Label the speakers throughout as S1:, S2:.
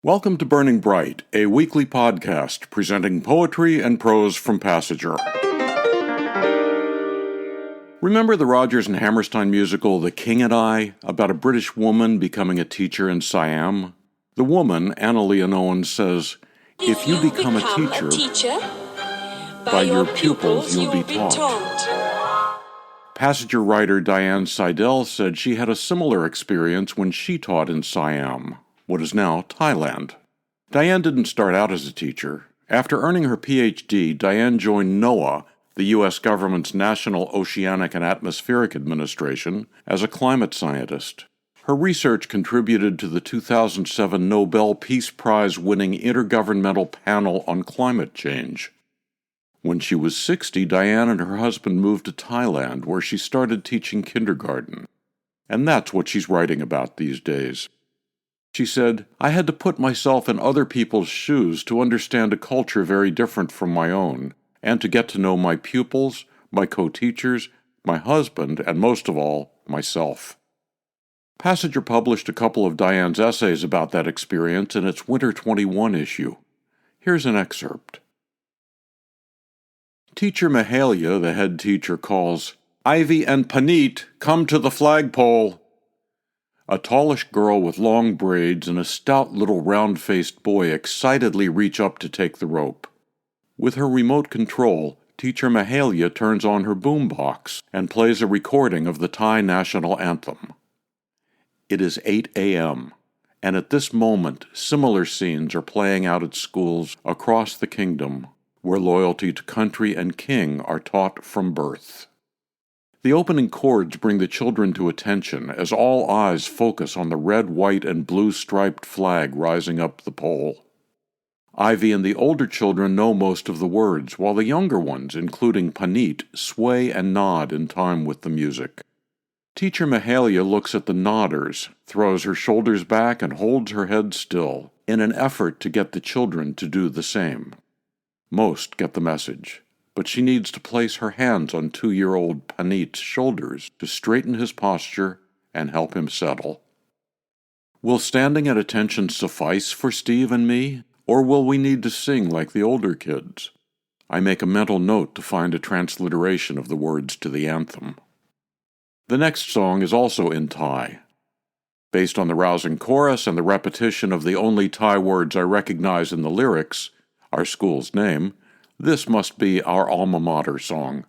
S1: Welcome to Burning Bright, a weekly podcast presenting poetry and prose from Passenger. Remember the Rodgers and Hammerstein musical The King and I, about a British woman becoming a teacher in Siam? The woman, Anna Leonowens, says, "If you become a teacher, by your pupils you'll be taught." Passenger writer Dian Seidel said she had a similar experience when she taught in Siam, what is now Thailand. Dian didn't start out as a teacher. After earning her Ph.D., Dian joined NOAA, the U.S. government's National Oceanic and Atmospheric Administration, as a climate scientist. Her research contributed to the 2007 Nobel Peace Prize-winning Intergovernmental Panel on Climate Change. When she was 60, Dian and her husband moved to Thailand, where she started teaching kindergarten. And that's what she's writing about these days. She said, "I had to put myself in other people's shoes to understand a culture very different from my own, and to get to know my pupils, my co-teachers, my husband, and most of all, myself." Passenger published a couple of Dian's essays about that experience in its Winter 21 issue. Here's an excerpt. Teacher Mahalia, the head teacher, calls, "Ivy and Paneet, come to the flagpole." A tallish girl with long braids and a stout little round-faced boy excitedly reach up to take the rope. With her remote control, Teacher Mahalia turns on her boombox and plays a recording of the Thai national anthem. It is 8 a.m., and at this moment similar scenes are playing out at schools across the kingdom, where loyalty to country and king are taught from birth. The opening chords bring the children to attention as all eyes focus on the red, white, and blue striped flag rising up the pole. Ivy and the older children know most of the words, while the younger ones, including Paneet, sway and nod in time with the music. Teacher Mahalia looks at the nodders, throws her shoulders back, and holds her head still, in an effort to get the children to do the same. Most get the message, but she needs to place her hands on 2-year-old Paneet's shoulders to straighten his posture and help him settle. Will standing at attention suffice for Steve and me, or will we need to sing like the older kids? I make a mental note to find a transliteration of the words to the anthem. The next song is also in Thai. Based on the rousing chorus and the repetition of the only Thai words I recognize in the lyrics, our school's name, this must be our alma mater song.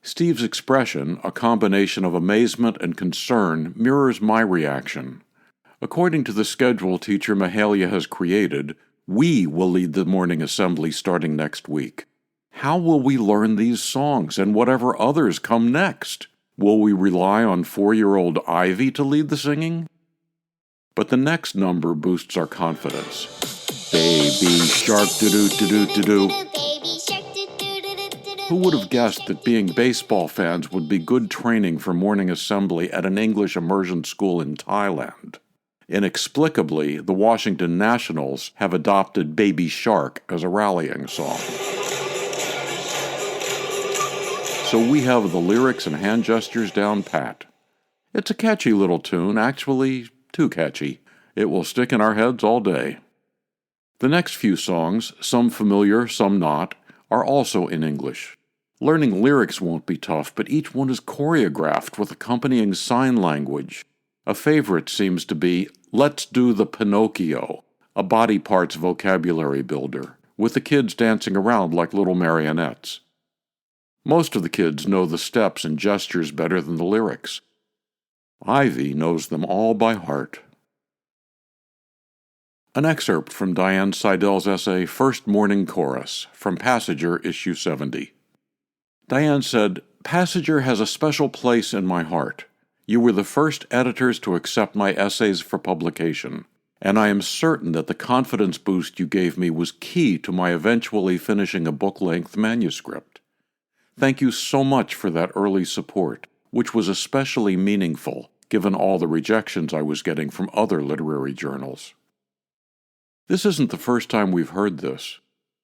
S1: Steve's expression, a combination of amazement and concern, mirrors my reaction. According to the schedule Teacher Mahalia has created, we will lead the morning assembly starting next week. How will we learn these songs and whatever others come next? Will we rely on 4-year-old Ivy to lead the singing? But the next number boosts our confidence. Baby shark do-do-do-do-do-do. Who would have guessed that being baseball fans would be good training for morning assembly at an English immersion school in Thailand? Inexplicably, the Washington Nationals have adopted Baby Shark as a rallying song. So we have the lyrics and hand gestures down pat. It's a catchy little tune, actually too catchy. It will stick in our heads all day. The next few songs, some familiar, some not, are also in English. Learning lyrics won't be tough, but each one is choreographed with accompanying sign language. A favorite seems to be "Let's Do the Pinocchio," a body parts vocabulary builder, with the kids dancing around like little marionettes. Most of the kids know the steps and gestures better than the lyrics. Ivy knows them all by heart. An excerpt from Dian Seidel's essay First Morning Chorus, from Passenger, issue 70. Dian said, "Passenger has a special place in my heart. You were the first editors to accept my essays for publication, and I am certain that the confidence boost you gave me was key to my eventually finishing a book-length manuscript. Thank you so much for that early support, which was especially meaningful, given all the rejections I was getting from other literary journals." This isn't the first time we've heard this.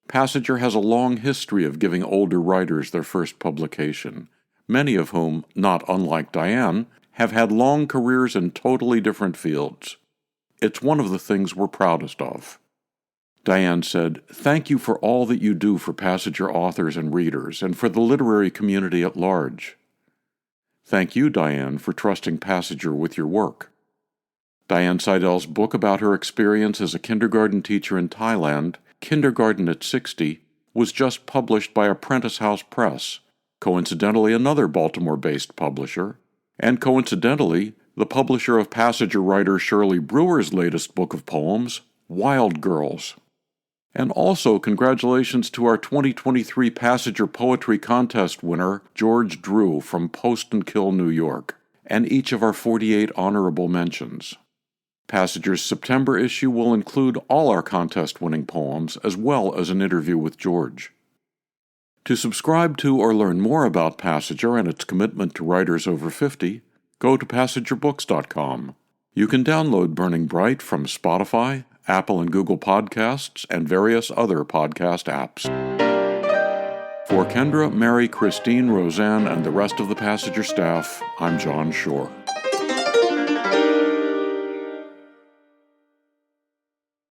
S1: Passenger has a long history of giving older writers their first publication, many of whom, not unlike Dian, have had long careers in totally different fields. It's one of the things we're proudest of." Dian said, "Thank you for all that you do for Passenger authors and readers, and for the literary community at large." Thank you, Dian, for trusting Passenger with your work. Dian Seidel's book about her experience as a kindergarten teacher in Thailand, Kindergarten at 60, was just published by Apprentice House Press, coincidentally another Baltimore-based publisher, and coincidentally the publisher of Passenger writer Shirley Brewer's latest book of poems, Wild Girls. And also congratulations to our 2023 Passenger Poetry Contest winner, George Drew from Post and Kill, New York, and each of our 48 honorable mentions. Passenger's September issue will include all our contest-winning poems, as well as an interview with George. To subscribe to or learn more about Passenger and its commitment to writers over 50, go to PassengerBooks.com. You can download Burning Bright from Spotify, Apple and Google Podcasts, and various other podcast apps. For Kendra, Mary, Christine, Roseanne, and the rest of the Passenger staff, I'm John Shore.